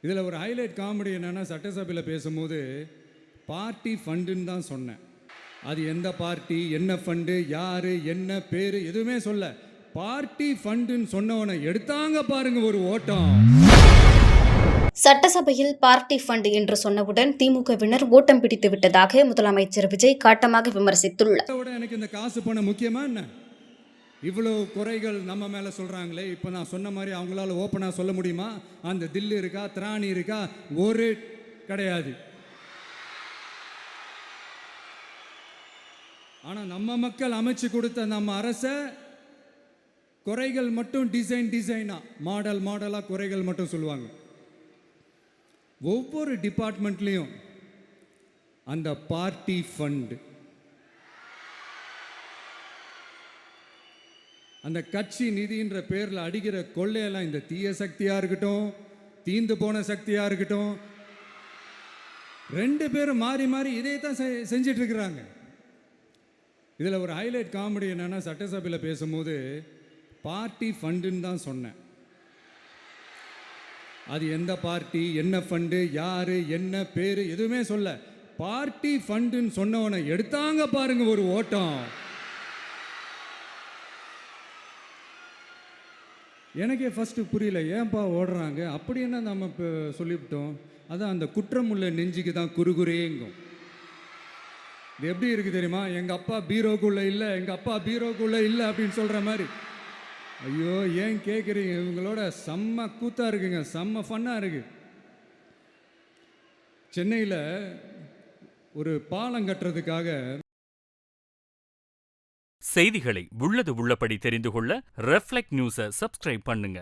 இதில் ஒரு highlight comedy என்னென்னா, சட்டசபையில் பேசும்போது பார்ட்டி ஃபண்டுன்னு தான் சொன்னேன். அது எந்த பார்ட்டி, என்ன ஃபண்டு, யார், என்ன பேர் எதுவுமே சொல்ல. பார்ட்டி ஃபண்டுன்னு சொன்னவனை எடுத்தாங்க பாருங்க ஒரு ஓட்டம். சட்டசபையில் பார்ட்டி ஃபண்ட் என்று சொன்னவுடன் திமுகவினர் ஓட்டம் பிடித்து விட்டதாக முதலமைச்சர் விஜய் காட்டமாக விமர்சித்துள்ளார். எனக்கு இந்த காசு பணம் முக்கியமா என்ன? இவ்வளோ குறைகள் நம்ம மேலே சொல்கிறாங்களே, இப்போ நான் சொன்ன மாதிரி அவங்களால ஓப்பனாக சொல்ல முடியுமா? அந்த தில்லு இருக்கா, திராணி இருக்கா? ஒரு கிடையாது. ஆனால் நம்ம மக்கள் அமைச்சு கொடுத்த நம்ம அரசை குறைகள் மட்டும் டிசைனாக மாடலாக குறைகள் மட்டும் சொல்லுவாங்க. ஒவ்வொரு டிபார்ட்மெண்ட்லேயும் அந்த பார்ட்டி ஃபண்ட், அந்த கட்சி நிதின்ற பேரில் அடிக்கிற கொள்ளையெல்லாம் இந்த தீய சக்தியாக இருக்கட்டும், தீந்து போன சக்தியாக இருக்கட்டும், ரெண்டு பேரும் மாறி மாறி இதே தான் செஞ்சிட்டு இருக்கிறாங்க. இதில் ஒரு ஹைலைட் காமெடி என்னென்னா, சட்டசபையில் பேசும்போது பார்ட்டி ஃபண்டுன்னு தான் சொன்னேன். அது எந்த பார்ட்டி, என்ன ஃபண்டு, யார், என்ன பேர் எதுவுமே சொல்ல. பார்ட்டி ஃபண்டுன்னு சொன்னவனை எடுத்தாங்க பாருங்க ஒரு ஓட்டம். எனக்கே ஃபஸ்ட்டு புரியல, ஏன்பா ஓடுறாங்க? அப்படி என்ன நம்ம இப்போ சொல்லிவிட்டோம்? அதான் அந்த குற்றம் உள்ள நெஞ்சுக்கு தான் குறுகுறேங்கும். இது எப்படி இருக்குது தெரியுமா? எங்கள் அப்பா பீரோக்குள்ளே இல்லை, எங்கள் அப்பா பீரோக்குள்ளே இல்லை அப்படின்னு சொல்கிற மாதிரி. ஐயோ, ஏன் கேட்குறீங்க? இவங்களோட செம்ம கூத்தாக இருக்குங்க, செம்ம ஃபன்னாக இருக்குது. சென்னையில் ஒரு பாலம் கட்டுறதுக்காக செய்திகளை உள்ளது உள்ளபடி தெரிந்து கொள்ள ரெஃப்ளெக்ட் நியூஸை சப்ஸ்கிரைப் பண்ணுங்க.